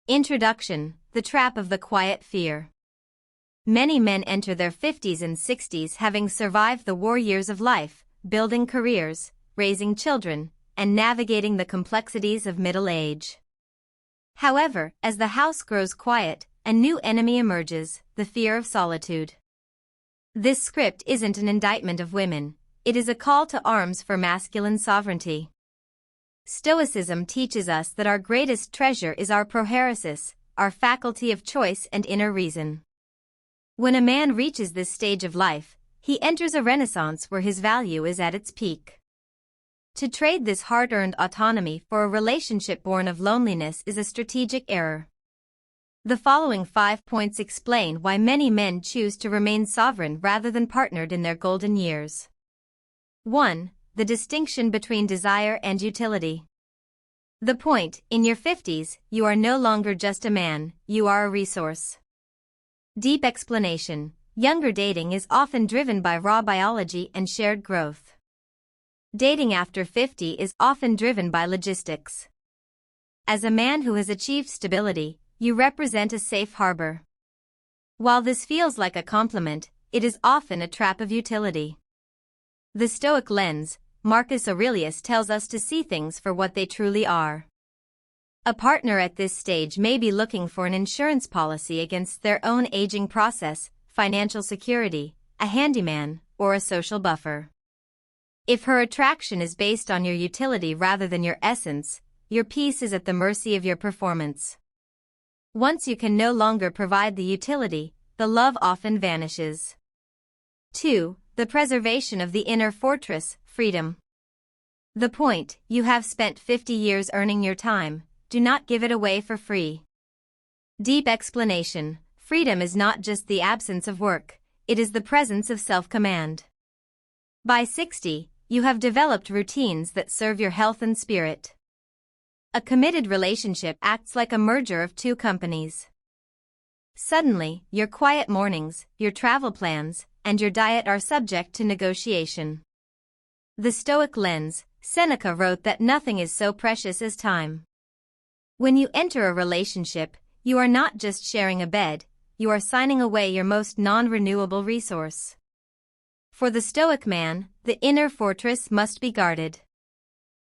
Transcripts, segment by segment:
Introduction: The Trap of the Quiet Fear. Many men enter their 50s and 60s having survived the war years of life, building careers, raising children, and navigating the complexities of middle age. However, as the house grows quiet, a new enemy emerges: the fear of solitude. This script isn't an indictment of women, it is a call to arms for masculine sovereignty. Stoicism teaches us that our greatest treasure is our prohairesis, our faculty of choice and inner reason. When a man reaches this stage of life, he enters a renaissance where his value is at its peak. To trade this hard-earned autonomy for a relationship born of loneliness is a strategic error. The following 5 points explain why many men choose to remain sovereign rather than partnered in their golden years. 1. The distinction between desire and utility. The point: in your 50s, you are no longer just a man, you are a resource. Deep explanation: younger dating is often driven by raw biology and shared growth. Dating after 50 is often driven by logistics. As a man who has achieved stability, you represent a safe harbor. While this feels like a compliment, it is often a trap of utility. The Stoic lens: Marcus Aurelius tells us to see things for what they truly are. A partner at this stage may be looking for an insurance policy against their own aging process, financial security, a handyman, or a social buffer. If her attraction is based on your utility rather than your essence, your peace is at the mercy of your performance. Once you can no longer provide the utility, the love often vanishes. 2. The preservation of the inner fortress, freedom. The point: you have spent 50 years earning your time, do not give it away for free. Deep explanation: freedom is not just the absence of work, it is the presence of self-command. By 60, you have developed routines that serve your health and spirit. A committed relationship acts like a merger of two companies. Suddenly, your quiet mornings, your travel plans, and your diet are subject to negotiation. The Stoic lens: Seneca wrote that nothing is so precious as time. When you enter a relationship, you are not just sharing a bed, you are signing away your most non-renewable resource. For the Stoic man, the inner fortress must be guarded.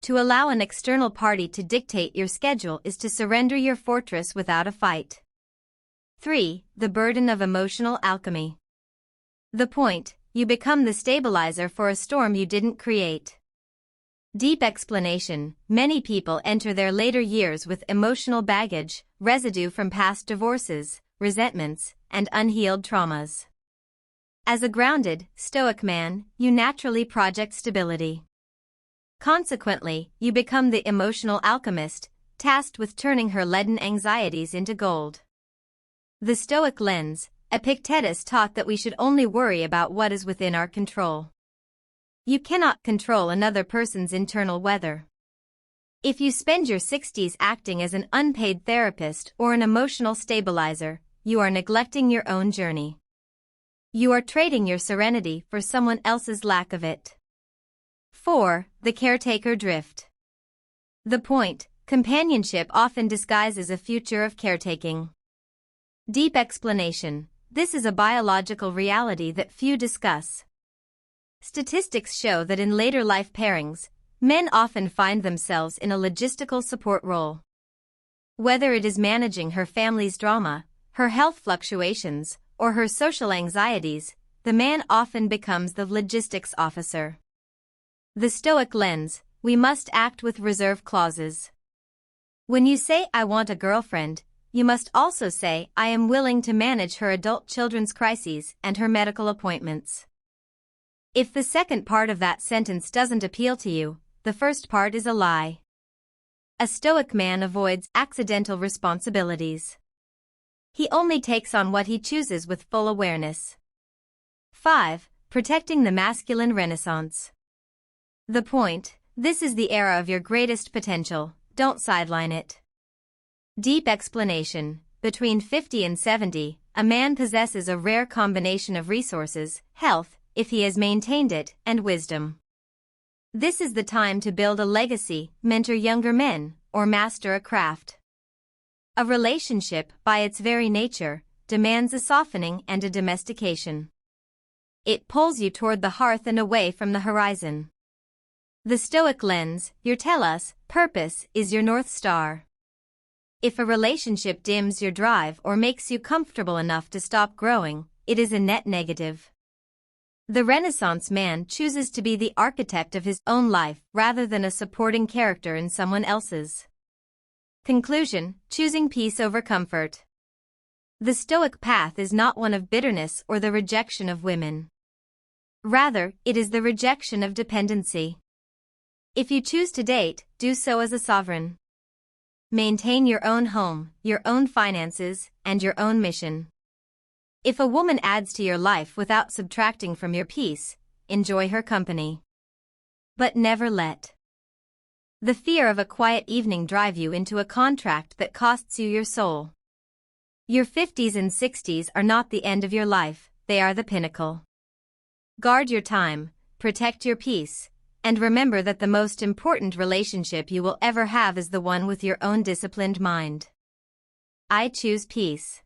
To allow an external party to dictate your schedule is to surrender your fortress without a fight. 3. The burden of emotional alchemy. The point: you become the stabilizer for a storm you didn't create. Deep explanation: many people enter their later years with emotional baggage, residue from past divorces, resentments, and unhealed traumas. As a grounded, Stoic man, you naturally project stability. Consequently, you become the emotional alchemist, tasked with turning her leaden anxieties into gold. The Stoic lens: Epictetus taught that we should only worry about what is within our control. You cannot control another person's internal weather. If you spend your 60s acting as an unpaid therapist or an emotional stabilizer, you are neglecting your own journey. You are trading your serenity for someone else's lack of it. 4. The caretaker drift. The point: companionship often disguises a future of caretaking. Deep explanation: this is a biological reality that few discuss. Statistics show that in later life pairings, men often find themselves in a logistical support role. Whether it is managing her family's drama, her health fluctuations, or her social anxieties, the man often becomes the logistics officer. The Stoic lens: we must act with reserve clauses. When you say "I want a girlfriend," you must also say "I am willing to manage her adult children's crises and her medical appointments." If the second part of that sentence doesn't appeal to you, the first part is a lie. A Stoic man avoids accidental responsibilities. He only takes on what he chooses with full awareness. 5. Protecting the masculine renaissance. The point: this is the era of your greatest potential, don't sideline it. Deep explanation: between 50 and 70, a man possesses a rare combination of resources, health, if he has maintained it, and wisdom. This is the time to build a legacy, mentor younger men, or master a craft. A relationship, by its very nature, demands a softening and a domestication. It pulls you toward the hearth and away from the horizon. The Stoic lens, your telos, purpose, is your North Star. If a relationship dims your drive or makes you comfortable enough to stop growing, it is a net negative. The Renaissance man chooses to be the architect of his own life rather than a supporting character in someone else's. Conclusion: choosing peace over comfort. The Stoic path is not one of bitterness or the rejection of women. Rather, it is the rejection of dependency. If you choose to date, do so as a sovereign. Maintain your own home, your own finances, and your own mission. If a woman adds to your life without subtracting from your peace, enjoy her company. But never let the fear of a quiet evening drive you into a contract that costs you your soul. Your 50s and 60s are not the end of your life, they are the pinnacle. Guard your time, protect your peace, and remember that the most important relationship you will ever have is the one with your own disciplined mind. I choose peace.